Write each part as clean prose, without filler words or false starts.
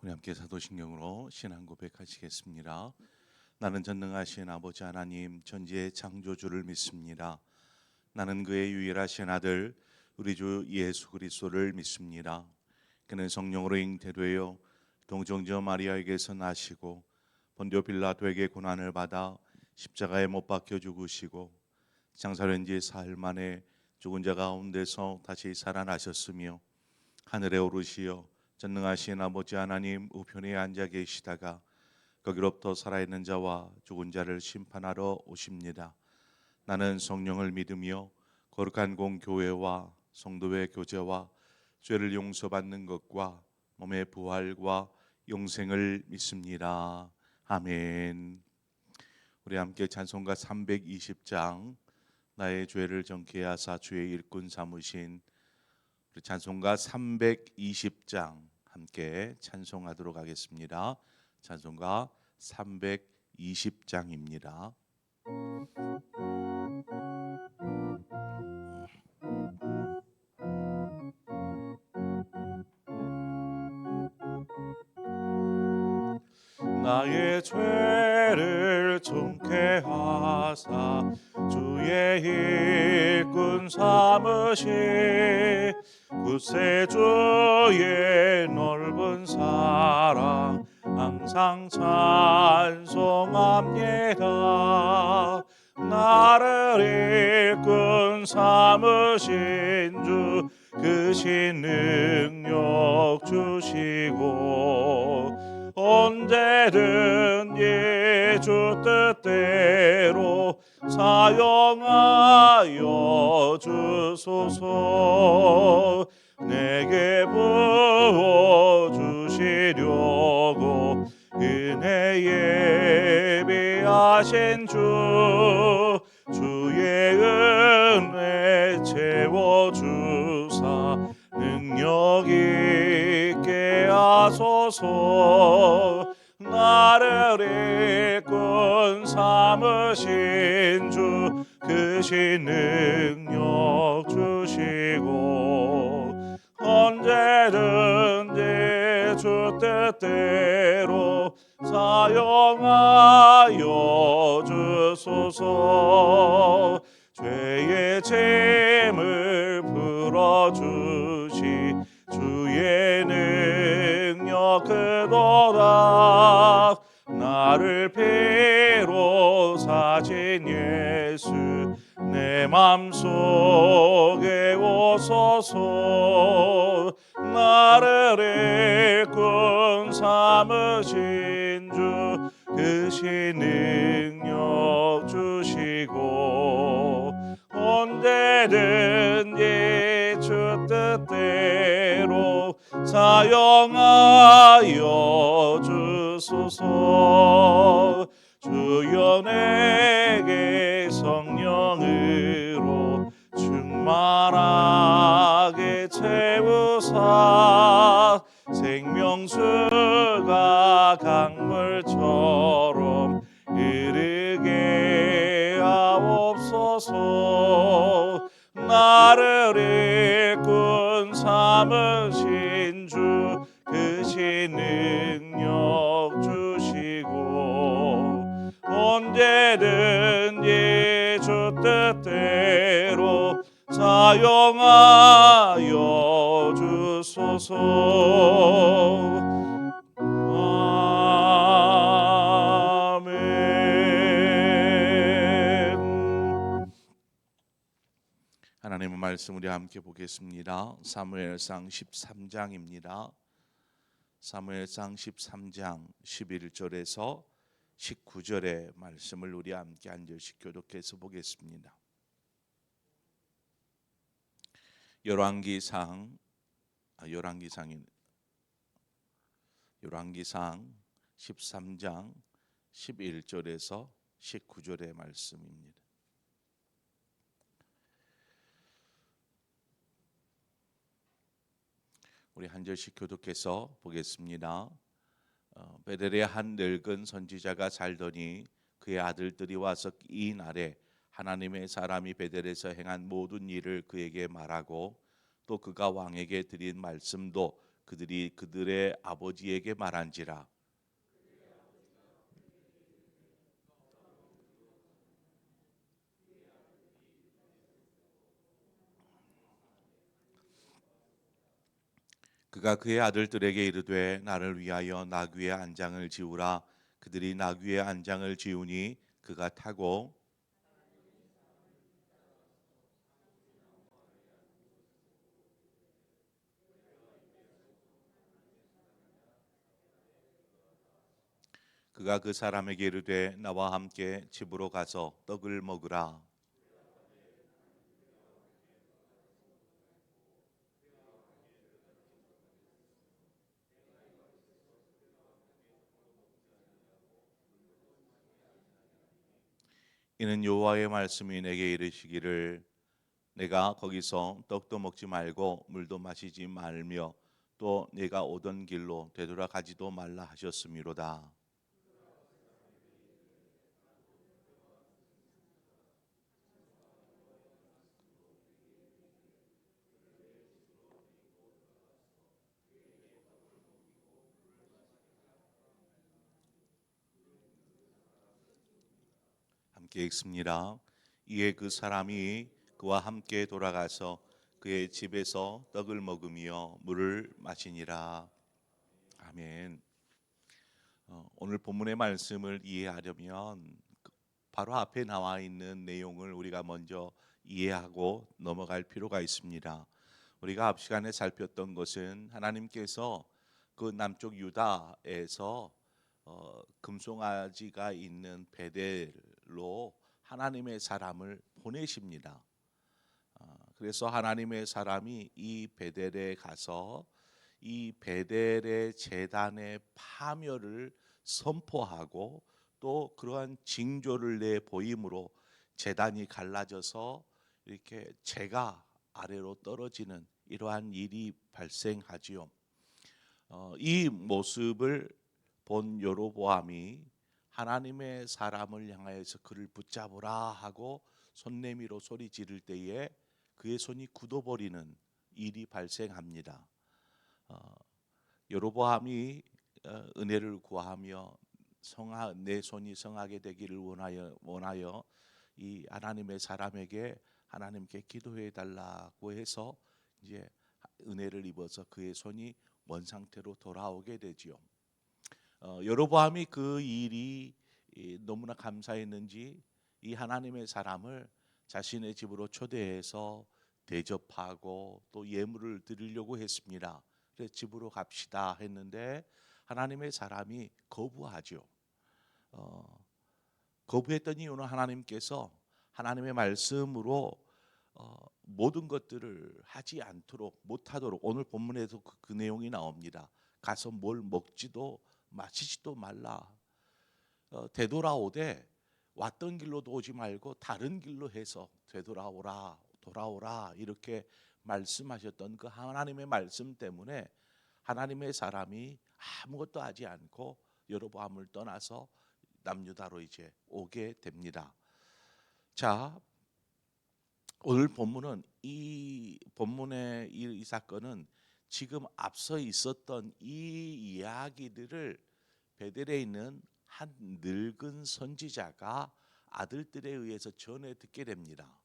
우리 함께 사도신경으로 신앙 고백하시겠습니다. 나는 전능하신 아버지 하나님 전지의 창조주를 믿습니다. 나는 그의 유일하신 아들 우리 주 예수 그리스도를 믿습니다. 그는 성령으로 잉태되어 동정녀 마리아에게서 나시고 본디오 빌라도에게 고난을 받아 십자가에 못 박혀 죽으시고 장사된 지 사흘 만에 죽은 자 가운데서 다시 살아나셨으며 하늘에 오르시어 전능하신 아버지 하나님 우편에 앉아 계시다가 거기로부터 살아있는 자와 죽은 자를 심판하러 오십니다. 나는 성령을 믿으며 거룩한 공교회와 성도의 교제와 죄를 용서받는 것과 몸의 부활과 영생을 믿습니다. 아멘. 우리 함께 찬송가 320장 나의 죄를 정케 하사 주의 일꾼 삼으신 우리 찬송가 320장 함께 찬송하도록 하겠습니다. 찬송가 320장입니다. 나의 죄를 정케 하사 주의 일꾼 삼으시 구세주의 넓은 사랑 항상 찬송합니다. 나를 일꾼 삼으신 주 크신 능력 주시고 언제든지 주 뜻대로 사용하여 주소서. 내게 부어주시려고 은혜 예비하신 주 주의 은혜 채워주사 능력 있게 하소서. 나를 일꾼 삼으신 주 크신 능력 주시고 언제든지 주 뜻대로 사용하여 주소서. 죄의 짐을 풀어주시 주의 능력 크도다. 나를 피로 사신 예수 내 맘속에 오소서. 나를 일꾼 삼으신 주 크신 능력 주시고 언제든지 주 뜻대로 사용하여 주소서. 주여 내게 성령으로 충만하게 채우사 생명수가 강물처럼 흐르게 하옵소서. 나를 일꾼 삼으신 주 크신 능력 주시고 언제든지 주 뜻대로 사용하여 주소서. 아멘. 하나님의 말씀 우리 함께 보겠습니다. 사무엘상 13장입니다. 사무엘상 13장 11절에서 19절의 말씀을 우리 함께 한 절씩 교독해서 보겠습니다. 열왕기상 13장 11절에서 19절의 말씀입니다. 우리 한 절씩 교독해서 보겠습니다. 베델에 한 늙은 선지자가 살더니 그의 아들들이 와서 이 날에 하나님의 사람이 베델에서 행한 모든 일을 그에게 말하고 또 그가 왕에게 드린 말씀도 그들이 그들의 아버지에게 말한지라. 그가 그의 아들들에게 이르되 나를 위하여 나귀의 안장을 지우라. 그들이 나귀의 안장을 지우니 그가 타고 그가 그 사람에게 이르되 나와 함께 집으로 가서 떡을 먹으라. 이는 여호와의 말씀이 내게 이르시기를 내가 거기서 떡도 먹지 말고 물도 마시지 말며 또 내가 오던 길로 되돌아가지도 말라 하셨음이로다. 함께 읽습니다. 이에 그 사람이 그와 함께 돌아가서 그의 집에서 떡을 먹으며 물을 마시니라. 아멘. 오늘 본문의 말씀을 이해하려면 바로 앞에 나와 있는 내용을 우리가 먼저 이해하고 넘어갈 필요가 있습니다. 우리가 앞 시간에 살폈던 것은 하나님께서 그 남쪽 유다에서 금송아지가 있는 베델로 하나님의 사람을 보내십니다. 그래서 하나님의 사람이 이 베델에 가서 이 베델의 제단의 파멸을 선포하고 또 그러한 징조를 내 보임으로 제단이 갈라져서 이렇게 재가 아래로 떨어지는 이러한 일이 발생하지요. 이 모습을 본 여로보암이 하나님의 사람을 향하여서 그를 붙잡으라 하고 손내미로 소리 지를 때에 그의 손이 굳어버리는 일이 발생합니다. 여로보암이 은혜를 구하며 내 손이 성하게 되기를 원하여 이 하나님의 사람에게 하나님께 기도해 달라고 해서 이제 은혜를 입어서 그의 손이 원 상태로 돌아오게 되지요. 여로보암이 그 일이 너무나 감사했는지 이 하나님의 사람을 자신의 집으로 초대해서 대접하고 또 예물을 드리려고 했습니다. 그래서 집으로 갑시다 했는데 하나님의 사람이 거부하죠. 거부했던 이유는 하나님께서 하나님의 말씀으로 모든 것들을 하지 않도록 못하도록 오늘 본문에도 그 내용이 나옵니다. 가서 뭘 먹지도 마시지도 말라. 되돌아오되 왔던 길로도 오지 말고 다른 길로 해서 돌아오라 이렇게 말씀하셨던 그 하나님의 말씀 때문에 하나님의 사람이 아무것도 하지 않고 여로보암을 떠나서 남유다로 이제 오게 됩니다. 자, 오늘 본문은 이 본문의 이 사건은 지금 앞서 있었던 이 이야기들을 베델에 있는 한 늙은 선지자가 아들들에 의해서 전해 듣게 됩니다.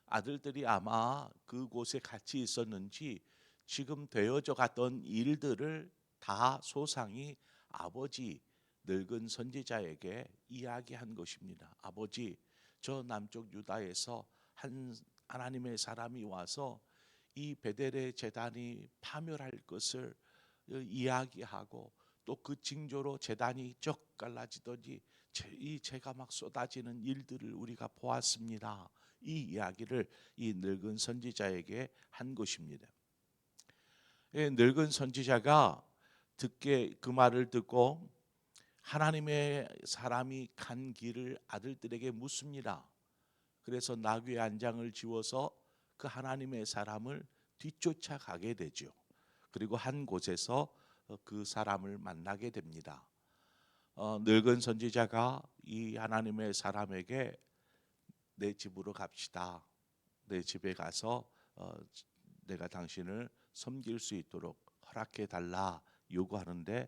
아들들이 아마 그곳에 같이 있었는지 지금 되어져 갔던 일들을 다 소상히 아버지 늙은 선지자에게 이야기한 것입니다. 아버지, 저 남쪽 유다에서 한 하나님의 사람이 와서 이 베델의 제단이 파멸할 것을 이야기하고 또 그 징조로 제단이 쩍 갈라지더니 이 재가 막 쏟아지는 일들을 우리가 보았습니다. 이 이야기를 이 늙은 선지자에게 한 것입니다. 늙은 선지자가 그 말을 듣고 하나님의 사람이 간 길을 아들들에게 묻습니다. 그래서 나귀의 안장을 지워서 그 하나님의 사람을 뒤쫓아 가게 되죠. 그리고 한 곳에서 그 사람을 만나게 됩니다. 늙은 선지자가 이 하나님의 사람에게 내 집으로 갑시다. 내 집에 가서 내가 당신을 섬길 수 있도록 허락해 달라 요구하는데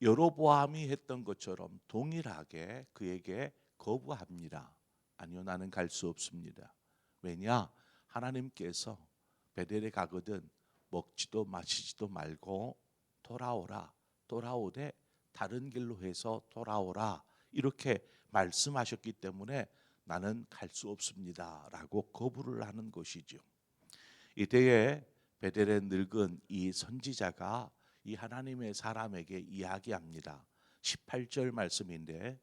여로보암이 했던 것처럼 동일하게 그에게 거부합니다. 아니요, 나는 갈 수 없습니다. 왜냐? 하나님께서 베델에 가거든 먹지도 마시지도 말고 돌아오라. 돌아오되 다른 길로 해서 돌아오라. 이렇게 말씀하셨기 때문에 나는 갈 수 없습니다라고 거부를 하는 것이죠. 이때에 베델에 늙은 이 선지자가 이 하나님의 사람에게 이야기합니다. 18절 말씀인데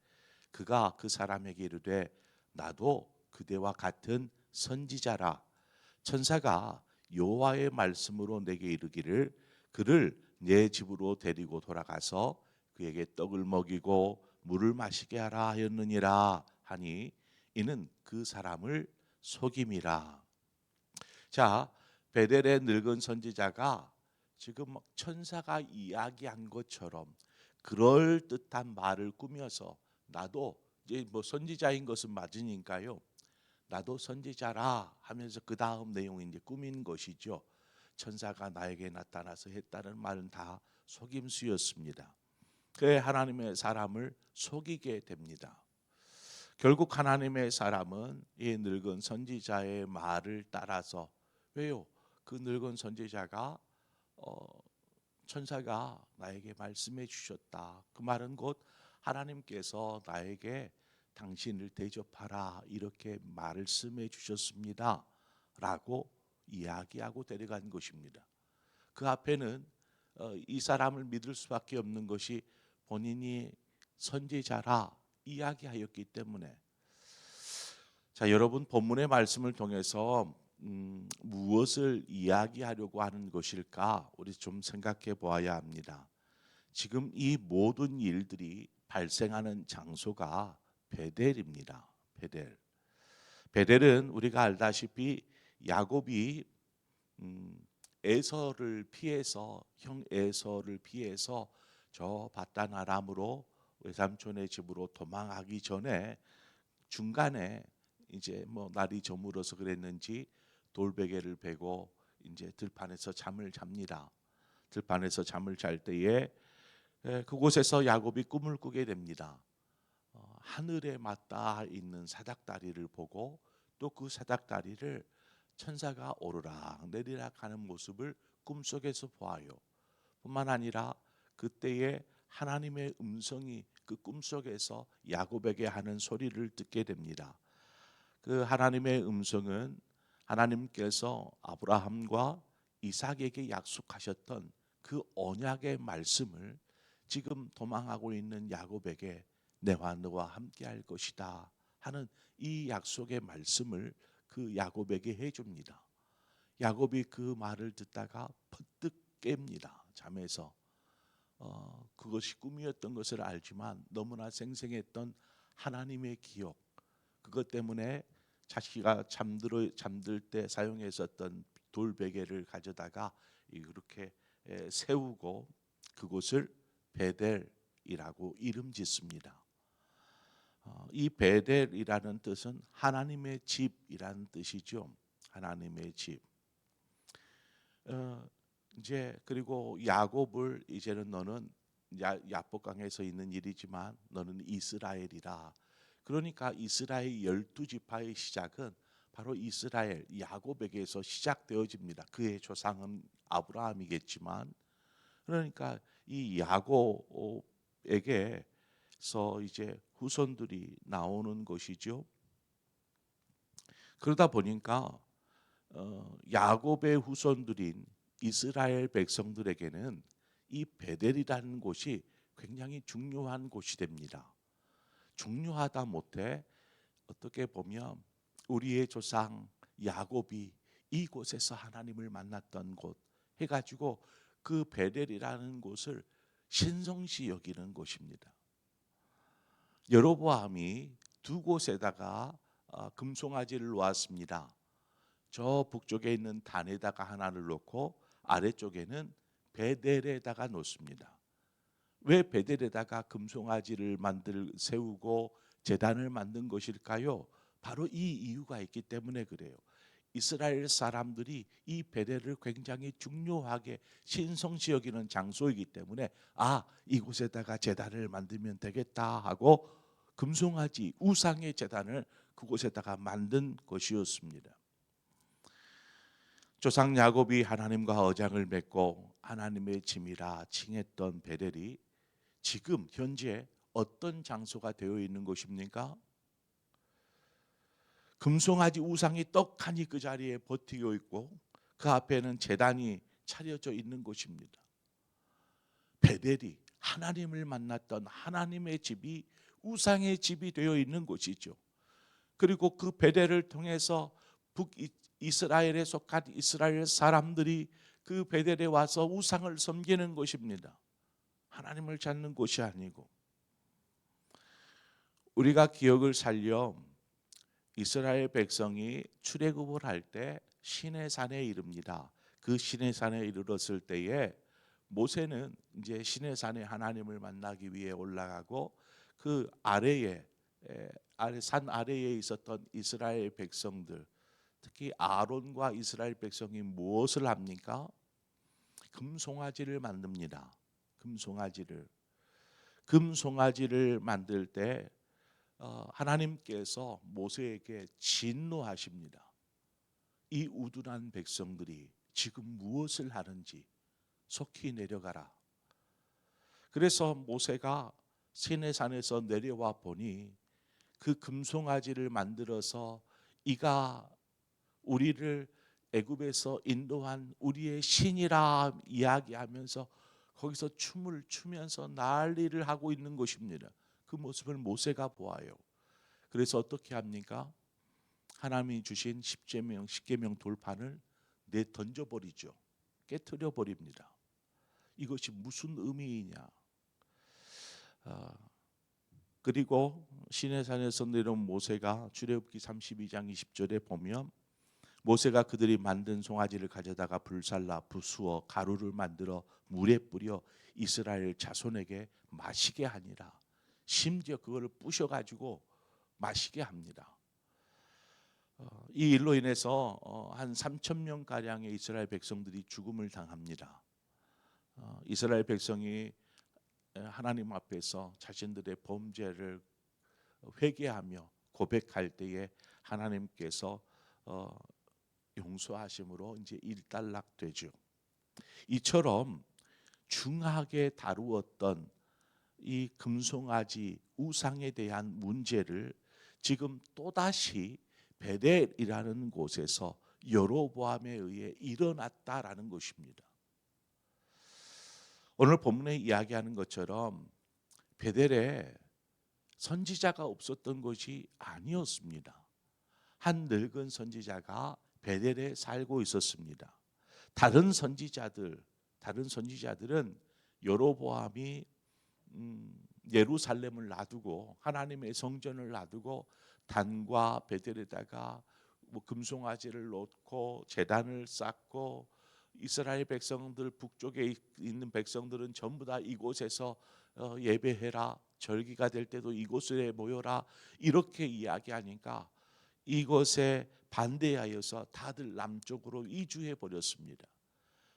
그가 그 사람에게 이르되 나도 그대와 같은 선지자라. 천사가 여호와의 말씀으로 내게 이르기를 그를 내 집으로 데리고 돌아가서 그에게 떡을 먹이고 물을 마시게 하라 하였느니라 하니 이는 그 사람을 속임이라. 자, 베델의 늙은 선지자가 지금 천사가 이야기한 것처럼 그럴 듯한 말을 꾸며서 나도 이제 뭐 선지자인 것은 맞으니까요. 나도 선지자라 하면서 그 다음 내용이 이제 꾸민 것이죠. 천사가 나에게 나타나서 했다는 말은 다 속임수였습니다. 그의 하나님의 사람을 속이게 됩니다. 결국 하나님의 사람은 이 늙은 선지자의 말을 따라서 왜요? 그 늙은 선지자가 천사가 나에게 말씀해 주셨다. 그 말은 곧 하나님께서 나에게 당신을 대접하라 이렇게 말씀해 주셨습니다. 라고 이야기하고 데려간 것입니다. 그 앞에는 이 사람을 믿을 수밖에 없는 것이 본인이 선지자라 이야기하였기 때문에 자, 여러분 본문의 말씀을 통해서 무엇을 이야기하려고 하는 것일까? 우리 좀 생각해 보아야 합니다. 지금 이 모든 일들이 발생하는 장소가 베델입니다. 베델. 베델은 우리가 알다시피 야곱이 에서를 피해서 형 에서를 피해서 저 바단 아람으로 외삼촌의 집으로 도망하기 전에 중간에 이제 뭐 날이 저물어서 그랬는지 돌베개를 베고 이제 들판에서 잠을 잡니다. 들판에서 잠을 잘 때에 그곳에서 야곱이 꿈을 꾸게 됩니다. 하늘에 맞닿아 있는 사닥다리를 보고 또 그 사닥다리를 천사가 오르락 내리락 하는 모습을 꿈속에서 보아요. 뿐만 아니라 그때에 하나님의 음성이 그 꿈속에서 야곱에게 하는 소리를 듣게 됩니다. 그 하나님의 음성은 하나님께서 아브라함과 이삭에게 약속하셨던 그 언약의 말씀을 지금 도망하고 있는 야곱에게 내와 너와 함께 할 것이다 하는 이 약속의 말씀을 그 야곱에게 해줍니다. 야곱이 그 말을 듣다가 퍼뜩 깹니다. 잠에서 그것이 꿈이었던 것을 알지만 너무나 생생했던 하나님의 기억 그것 때문에 자기가 잠들 때 사용했었던 돌베개를 가져다가 이렇게 세우고 그곳을 베델이라고 이름 짓습니다. 이 베델이라는 뜻은 하나님의 집이라는 뜻이죠. 하나님의 집. 이제 그리고 야곱을 이제는 너는 야복강에서 있는 일이지만 너는 이스라엘이라. 그러니까 이스라엘 12지파의 시작은 바로 이스라엘 야곱에게서 시작되어집니다. 그의 조상은 아브라함이겠지만 그러니까 이 야곱에게서 이제 후손들이 나오는 것이죠. 그러다 보니까 야곱의 후손들인 이스라엘 백성들에게는 이 베델이라는 곳이 굉장히 중요한 곳이 됩니다. 중요하다 못해 어떻게 보면 우리의 조상 야곱이 이곳에서 하나님을 만났던 곳 해가지고 그 베델이라는 곳을 신성시 여기는 곳입니다. 여로보암이 두 곳에다가 금송아지를 놓았습니다. 저 북쪽에 있는 단에다가 하나를 놓고 아래쪽에는 베델에다가 놓습니다. 왜 베델에다가 금송아지를 세우고 제단을 만든 것일까요? 바로 이 이유가 있기 때문에 그래요. 이스라엘 사람들이 이 베델을 굉장히 중요하게 신성시 여기는 장소이기 때문에 이곳에다가 제단을 만들면 되겠다 하고 금송아지 우상의 제단을 그곳에다가 만든 것이었습니다. 조상 야곱이 하나님과 언약을 맺고 하나님의 짐이라 칭했던 베델이 지금 현재 어떤 장소가 되어 있는 것입니까? 금송아지 우상이 떡하니 그 자리에 버티고 있고 그 앞에는 제단이 차려져 있는 것입니다. 베델이 하나님을 만났던 하나님의 집이 우상의 집이 되어 있는 곳이죠. 그리고 그 베델을 통해서 북이스라엘에 속한 이스라엘 사람들이 그 베델에 와서 우상을 섬기는 것입니다. 하나님을 찾는 곳이 아니고. 우리가 기억을 살려 이스라엘 백성이 출애굽을 할 때 시내산에 이릅니다. 그 시내산에 이르렀을 때에 모세는 이제 시내산에 하나님을 만나기 위해 올라가고 그 아래에 산 아래에 있었던 이스라엘 백성들, 특히 아론과 이스라엘 백성이 무엇을 합니까? 금송아지를 만듭니다. 금송아지를 만들 때 하나님께서 모세에게 진노하십니다. 이 우둔한 백성들이 지금 무엇을 하는지 속히 내려가라. 그래서 모세가 시내산에서 내려와 보니 그 금송아지를 만들어서 이가 우리를 애굽에서 인도한 우리의 신이라 이야기하면서 거기서 춤을 추면서 난리를 하고 있는 것입니다. 그 모습을 모세가 보아요. 그래서 어떻게 합니까? 하나님이 주신 십계명 돌판을 던져버리죠. 깨트려 버립니다. 이것이 무슨 의미이냐? 그리고 시내산에서 내려온 모세가 출애굽기 32장 20절에 보면 모세가 그들이 만든 송아지를 가져다가 불살라 부수어 가루를 만들어 물에 뿌려 이스라엘 자손에게 마시게 하니라. 심지어 그거를 부셔가지고 마시게 합니다. 이 일로 인해서 한 3천 명 가량의 이스라엘 백성들이 죽음을 당합니다. 이스라엘 백성이 하나님 앞에서 자신들의 범죄를 회개하며 고백할 때에 하나님께서 용서하심으로 이제 일단락되죠. 이처럼 중하게 다루었던 이 금송아지 우상에 대한 문제를 지금 또다시 베델이라는 곳에서 여로보암에 의해 일어났다라는 것입니다. 오늘 본문에 이야기하는 것처럼 베델에 선지자가 없었던 것이 아니었습니다. 한 늙은 선지자가 베델에 살고 있었습니다. 다른 선지자들은 여로보암이 예루살렘을 놔두고 하나님의 성전을 놔두고 단과 베델에다가 금송아지를 놓고 제단을 쌓고 이스라엘 백성들 북쪽에 있는 백성들은 전부 다 이곳에서 예배해라, 절기가 될 때도 이곳에 모여라 이렇게 이야기하니까 이것에 반대하여서 다들 남쪽으로 이주해 버렸습니다.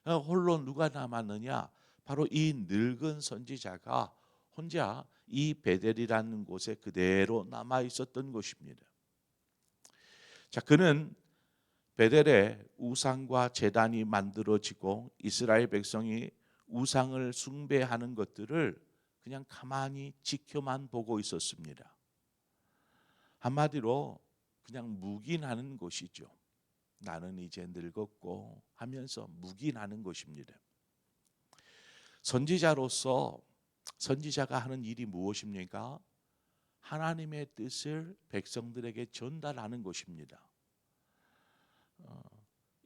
홀로 누가 남았느냐? 바로 이 늙은 선지자가 혼자 이 베델이라는 곳에 그대로 남아 있었던 것입니다. 자, 그는 베델에 우상과 제단이 만들어지고 이스라엘 백성이 우상을 숭배하는 것들을 그냥 가만히 지켜만 보고 있었습니다. 한마디로 그냥 묵인하는 것이죠. 나는 이제 늙었고 하면서 묵인하는 것입니다. 선지자로서 선지자가 하는 일이 무엇입니까? 하나님의 뜻을 백성들에게 전달하는 것입니다.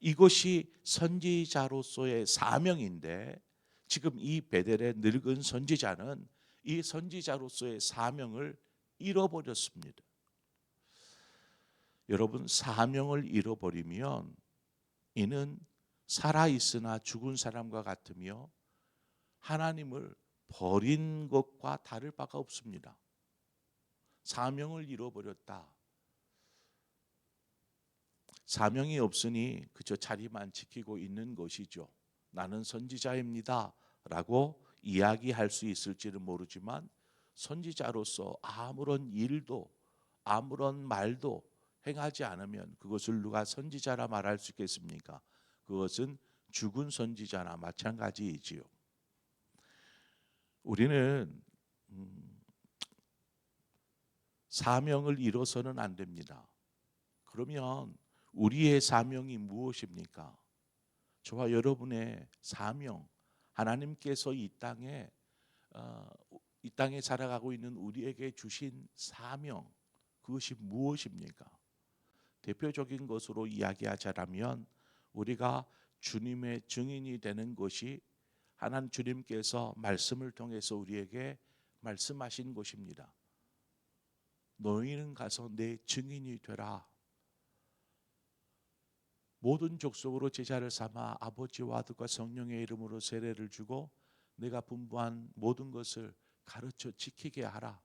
이것이 선지자로서의 사명인데 지금 이 베델의 늙은 선지자는 이 선지자로서의 사명을 잃어버렸습니다. 여러분, 사명을 잃어버리면 이는 살아있으나 죽은 사람과 같으며 하나님을 버린 것과 다를 바가 없습니다. 사명을 잃어버렸다. 사명이 없으니 그저 자리만 지키고 있는 것이죠. 나는 선지자입니다 라고 이야기할 수 있을지는 모르지만 선지자로서 아무런 일도 아무런 말도 행하지 않으면 그것을 누가 선지자라 말할 수 있겠습니까? 그것은 죽은 선지자나 마찬가지이지요. 우리는 사명을 잃어서는 안 됩니다. 그러면 우리의 사명이 무엇입니까? 저와 여러분의 사명, 하나님께서 이 땅에 살아가고 있는 우리에게 주신 사명, 그것이 무엇입니까? 대표적인 것으로 이야기하자면 우리가 주님의 증인이 되는 것이 하나님 주님께서 말씀을 통해서 우리에게 말씀하신 것입니다. 너희는 가서 내 증인이 되라. 모든 족속으로 제자를 삼아 아버지와 아들과 성령의 이름으로 세례를 주고 내가 분부한 모든 것을 가르쳐 지키게 하라.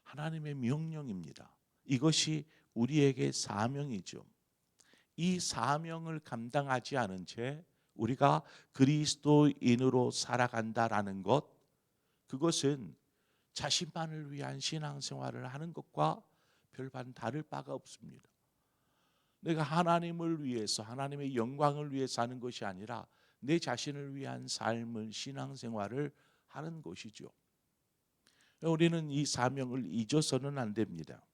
하나님의 명령입니다. 이것이 우리에게 사명이죠. 이 사명을 감당하지 않은 채 우리가 그리스도인으로 살아간다라는 것, 그것은 자신만을 위한 신앙생활을 하는 것과 별반 다를 바가 없습니다. 내가 하나님을 위해서 하나님의 영광을 위해서 하는 것이 아니라 내 자신을 위한 삶을 신앙생활을 하는 것이죠. 우리는 이 사명을 잊어서는 안 됩니다.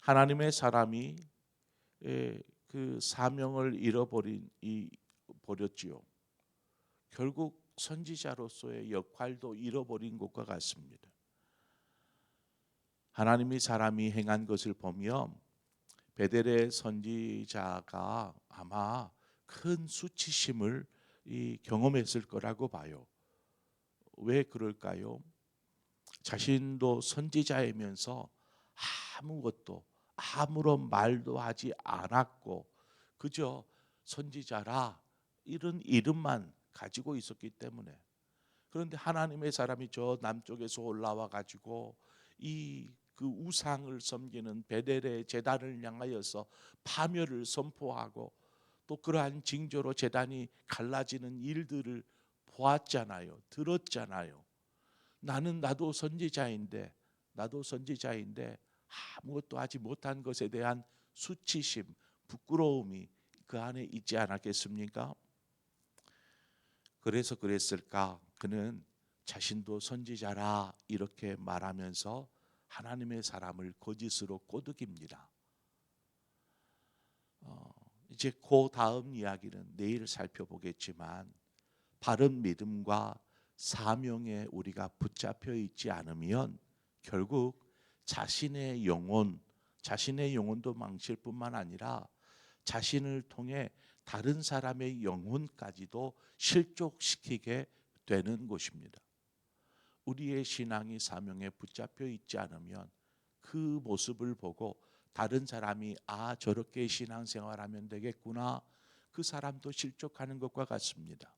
하나님의 사람이 그 사명을 버렸지요. 결국 선지자로서의 역할도 잃어버린 것과 같습니다. 하나님이 사람이 행한 것을 보면 베델의 선지자가 아마 큰 수치심을 경험했을 거라고 봐요. 왜 그럴까요? 자신도 선지자이면서 아무것도 아무런 말도 하지 않았고 그저 선지자라 이런 이름만 가지고 있었기 때문에. 그런데 하나님의 사람이 저 남쪽에서 올라와 가지고 그 우상을 섬기는 베델의 제단을 향하여서 파멸을 선포하고 또 그러한 징조로 제단이 갈라지는 일들을 보았잖아요. 들었잖아요. 나도 선지자인데 아무것도 하지 못한 것에 대한 수치심, 부끄러움이 그 안에 있지 않았겠습니까? 그래서 그랬을까? 그는 자신도 선지자라 이렇게 말하면서 하나님의 사람을 거짓으로 꼬드깁니다. 이제 그 다음 이야기는 내일 살펴보겠지만 바른 믿음과 사명에 우리가 붙잡혀 있지 않으면 결국 자신의 영혼도 망칠 뿐만 아니라 자신을 통해 다른 사람의 영혼까지도 실족시키게 되는 것입니다. 우리의 신앙이 사명에 붙잡혀 있지 않으면 그 모습을 보고 다른 사람이 저렇게 신앙생활하면 되겠구나, 그 사람도 실족하는 것과 같습니다.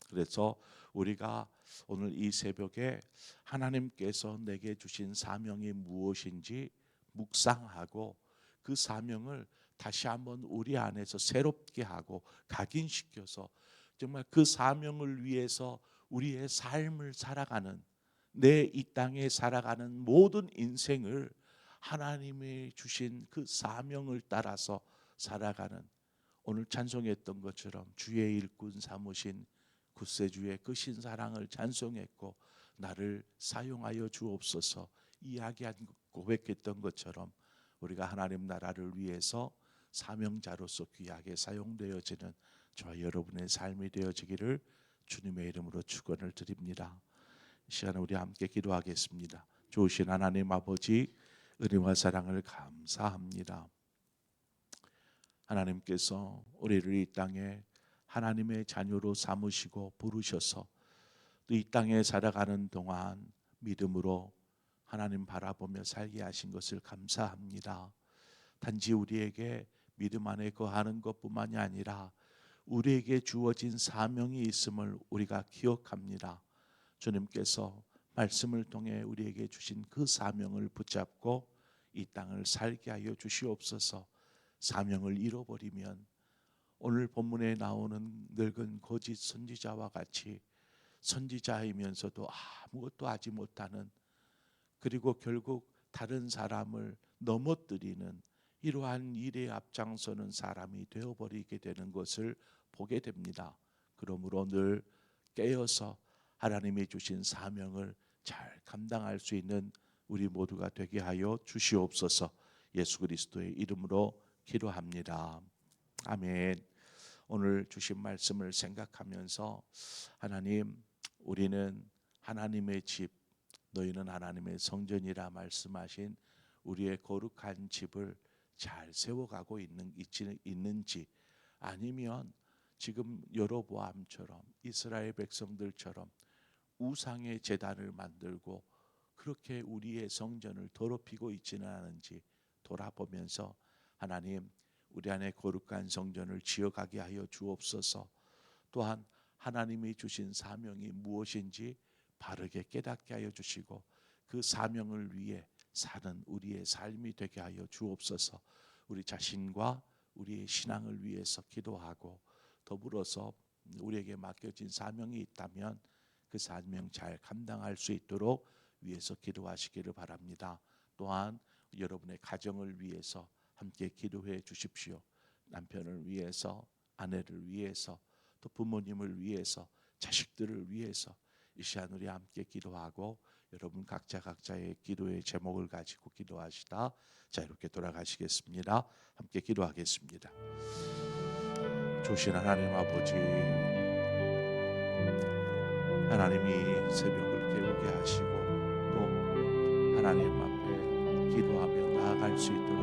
그래서 우리가 오늘 이 새벽에 하나님께서 내게 주신 사명이 무엇인지 묵상하고 그 사명을 다시 한번 우리 안에서 새롭게 하고 각인시켜서 정말 그 사명을 위해서 우리의 삶을 살아가는, 내 이 땅에 살아가는 모든 인생을 하나님이 주신 그 사명을 따라서 살아가는, 오늘 찬송했던 것처럼 주의 일꾼 삼으신 구세주의 그 신사랑을 찬송했고 나를 사용하여 주옵소서 이야기한 고백했던 것처럼 우리가 하나님 나라를 위해서 사명자로서 귀하게 사용되어지는 저와 여러분의 삶이 되어지기를 주님의 이름으로 축원을 드립니다. 이 시간에 우리 함께 기도하겠습니다. 좋으신 하나님 아버지, 은혜와 사랑을 감사합니다. 하나님께서 우리를 이 땅에 하나님의 자녀로 삼으시고 부르셔서 또 이 땅에 살아가는 동안 믿음으로 하나님 바라보며 살게 하신 것을 감사합니다. 단지 우리에게 믿음 안에 거하는 것뿐만이 아니라 우리에게 주어진 사명이 있음을 우리가 기억합니다. 주님께서 말씀을 통해 우리에게 주신 그 사명을 붙잡고 이 땅을 살게 하여 주시옵소서. 사명을 잃어버리면 오늘 본문에 나오는 늙은 거짓 선지자와 같이 선지자이면서도 아무것도 하지 못하는, 그리고 결국 다른 사람을 넘어뜨리는 이러한 일에 앞장서는 사람이 되어버리게 되는 것을 보게 됩니다. 그러므로 늘 깨어서 하나님이 주신 사명을 잘 감당할 수 있는 우리 모두가 되게 하여 주시옵소서. 예수 그리스도의 이름으로 기도합니다. 아멘. 오늘 주신 말씀을 생각하면서 하나님, 우리는 하나님의 집, 너희는 하나님의 성전이라 말씀하신 우리의 거룩한 집을 잘 세워가고 있는지, 아니면 지금 여로보암처럼 이스라엘 백성들처럼 우상의 제단을 만들고 그렇게 우리의 성전을 더럽히고 있지는 않은지 돌아보면서 하나님, 우리 안에 거룩한 성전을 지어가게 하여 주옵소서. 또한 하나님이 주신 사명이 무엇인지 바르게 깨닫게 하여 주시고 그 사명을 위해 사는 우리의 삶이 되게 하여 주옵소서. 우리 자신과 우리의 신앙을 위해서 기도하고 더불어서 우리에게 맡겨진 사명이 있다면 그 사명 잘 감당할 수 있도록 위해서 기도하시기를 바랍니다. 또한 여러분의 가정을 위해서 함께 기도해 주십시오. 남편을 위해서, 아내를 위해서, 또 부모님을 위해서, 자식들을 위해서 이 시간 우리 함께 기도하고 여러분 각자의 기도의 제목을 가지고 기도하시다 자유롭게 돌아가시겠습니다. 함께 기도하겠습니다. 조신 하나님 아버지, 하나님이 새벽을 깨우게 하시고 또 하나님 앞에 기도하며 나아갈 수 있도록